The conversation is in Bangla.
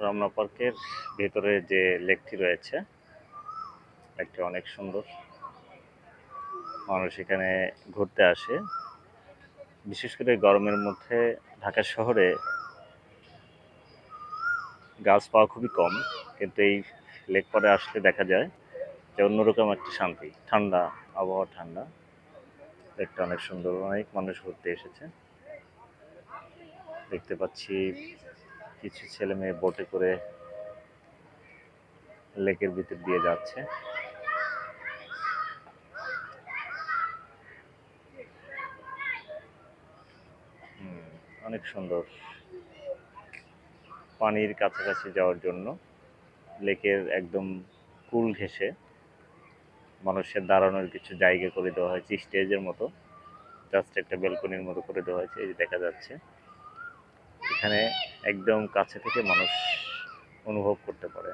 রমনা পার্কের ভেতরে যে লেকটি রয়েছে, লেকটি অনেক সুন্দর। মানুষ এখানে ঘুরতে আসে। বিশেষ করে গরমের মধ্যে ঢাকা শহরে গাছ পাওয়া খুবই কম, কিন্তু এই লেক পাড়ে আসলে দেখা যায় যে অন্যরকম একটা শান্তি, ঠান্ডা আবহাওয়া, ঠান্ডা। লেকটা অনেক সুন্দর, অনেক মানুষ ঘুরতে এসেছে। দেখতে পাচ্ছি কিছু ছেলে মেয়ে বোটে করে লেকের ভিতর দিয়ে যাচ্ছে। অনেক সুন্দর। পানির কাছাকাছি যাওয়ার জন্য লেকের একদম কুল ঘেঁষে মানুষের দাঁড়ানোর কিছু জায়গা করে দেওয়া হয়েছে, স্টেজের মতো, জাস্ট একটা ব্যালকনির মতো করে দেওয়া হয়েছে। এই যে দেখা যাচ্ছে, এখানে একদম কাছে থেকে মানুষ অনুভব করতে পারে।